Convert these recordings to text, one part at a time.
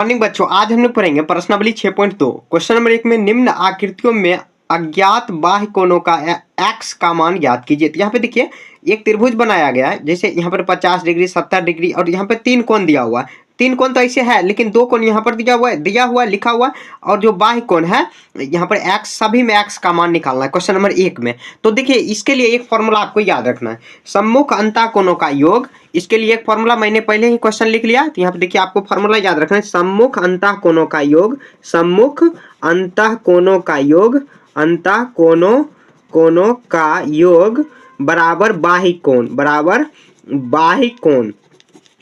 Morning बच्चों, आज हम लोग पढ़ेंगे प्रश्नावली 6.2। क्वेश्चन नंबर 1 में निम्न आकृतियों में अज्ञात बाह्य कोणों का एक्स का मान ज्ञात कीजिए। तो यहाँ पे देखिए एक त्रिभुज बनाया गया है, जैसे यहाँ पर 50 डिग्री 70 डिग्री और यहाँ पे 3 कोण दिया हुआ है। 3 कोण तो ऐसे है, लेकिन 2 कोण यहाँ पर दिया हुआ है लिखा हुआ है, और जो बाह्य कोण है यहाँ पर एक्स, सभी में एक्स का मान निकालना है क्वेश्चन नंबर 1 में। तो देखिए इसके लिए एक फॉर्मूला आपको याद रखना है, सम्मुख अंतः कोणों का योग। इसके लिए एक फॉर्मूला मैंने पहले ही क्वेश्चन लिख लिया, तो यहाँ पे देखिए आपको फॉर्मूला याद रखना है, सम्मुख अंतः कोणों का योग, सम्मुख अंतः कोणों का योग, अंतः कोणों का योग बराबर बाह्य कोण, बराबर बाह्य कोण।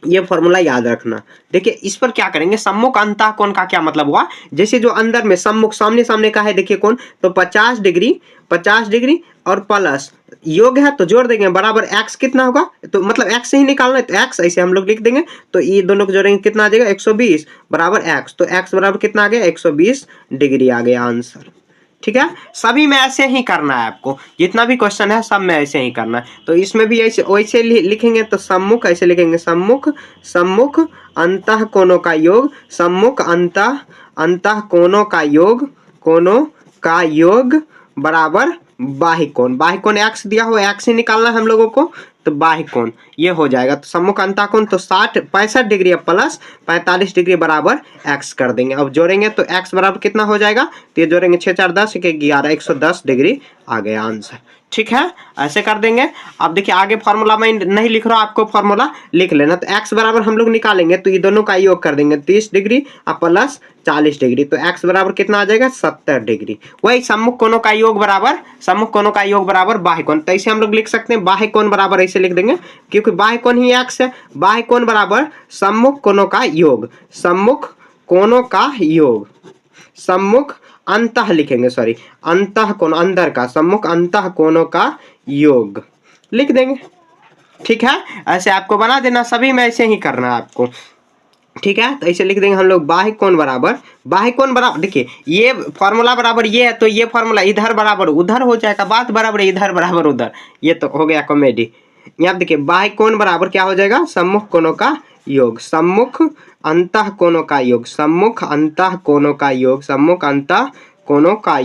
ये फॉर्मूला याद रखना। देखिए इस पर क्या करेंगे, सम्मुख अंतः कोण का क्या मतलब हुआ, जैसे जो अंदर में सम्मुख सामने सामने का है देखिए कोण, तो 50 डिग्री और प्लस योग है तो जोड़ देंगे बराबर एक्स कितना होगा, तो मतलब एक्स से ही निकालना है, तो एक्स ऐसे हम लोग लिख देंगे, तो ये दोनों को जोड़ेंगे कितना आ जाएगा 120 बराबर एक्स, तो एक्स बराबर कितना आ गया 120 डिग्री आ गया आंसर। ठीक है, सभी में ऐसे ही करना है आपको, जितना भी क्वेश्चन है सब में ऐसे ही करना है। तो इसमें भी ऐसे वैसे लिखेंगे, तो सम्मुख ऐसे लिखेंगे, सम्मुख अंतः कोणों का योग, सम्मुख अंतः कोणों का योग बराबर बाह्य कोण। बाह्य कोण एक्स दिया हुआ, एक्स ही निकालना है हम लोगों को, तो बाह्य कोण ये हो जाएगा। तो सम्मुख अंतः कोण तो 65 डिग्री प्लस 45 डिग्री बराबर एक्स कर देंगे। अब जोड़ेंगे तो एक्स बराबर कितना हो जाएगा, तो ये जोड़ेंगे 6 4 10 11 110 डिग्री आ गया आंसर। ठीक है, ऐसे कर देंगे। अब देखिए आगे फॉर्मूला मैं नहीं लिख रहा हूं, आपको फॉर्मूला लिख लेना। तो एक्स बराबर हम लोग निकालेंगे, तो ये दोनों का योग कर देंगे 30 डिग्री और प्लस 40 डिग्री, तो एक्स बराबर कितना आ जाएगा 70 डिग्री। वही सम्मुख कोणों का योग बराबर बाह्य कोण, तो ऐसे हम लोग लिख सकते हैं, बाह्य कोण बराबर ऐसे लिख देंगे, क्योंकि बाह्य कोण ही एक्स है। बाह्य कोण बराबर सम्मुख कोणों का योग, सम्मुख कोणों का योग, सम्मुख अंतः लिखेंगे, सॉरी अंतः कोण अंदर का, सम्मुख अंतः कोणों का योग लिख देंगे। ठीक है, ऐसे आपको बना देना, सभी में ऐसे ही करना है आपको। ठीक है, तो ऐसे लिख देंगे हम लोग, बाह्य कोण बराबर देखिए ये फॉर्मूला बराबर ये है, तो ये फॉर्मूला इधर बराबर उधर हो जाएगा, बात बराबर इधर बराबर उधर, ये तो हो गया कॉमेडी। यहाँ देखिए बाह्य कोण बराबर क्या हो जाएगा, सम्मुख कोणों का योग, सम्मुख अंतः कोणों का योग, सम्मुख अंतः कोणों का योग, सम्मुख अंतः कोणों का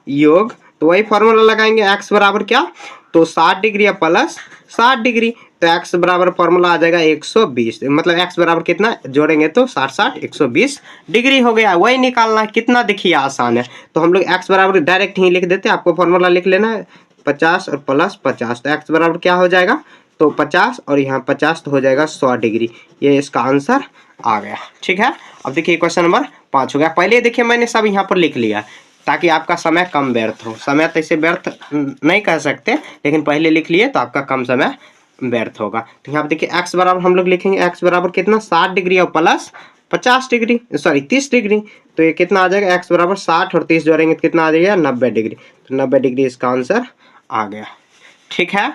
योग। तो वही फॉर्मूला लगाएंगे, एक्स बराबर क्या, तो 60 डिग्री या प्लस 60 डिग्री, तो एक्स बराबर फॉर्मूला आ जाएगा 120, मतलब एक्स बराबर कितना जोड़ेंगे तो 60 120 डिग्री हो गया। वही निकालना कितना देखिए आसान है, तो हम लोग एक्स बराबर डायरेक्ट ही लिख देते हैं, आपको फॉर्मूला लिख लेना है 50 और प्लस 50, तो एक्स बराबर क्या हो जाएगा, तो 50 और यहाँ 50 तो हो जाएगा 100 डिग्री, ये इसका आंसर आ गया। ठीक है, अब देखिए क्वेश्चन नंबर 5 हो गया। पहले देखिए मैंने सब यहाँ पर लिख लिया ताकि आपका समय कम व्यर्थ हो, समय तो इसे व्यर्थ नहीं कर सकते, लेकिन पहले लिख लिए तो आपका कम समय व्यर्थ होगा। तो यहाँ पे देखिए एक्स बराबर हम लोग लिखेंगे, एक्स बराबर कितना 60 डिग्री और प्लस 50 डिग्री, सॉरी 30 डिग्री, तो ये कितना आ जाएगा, एक्स बराबर 60 और 30 जोड़ेंगे तो कितना आ जाएगा 90 डिग्री, तो 90 डिग्री इसका आंसर आ गया। ठीक है।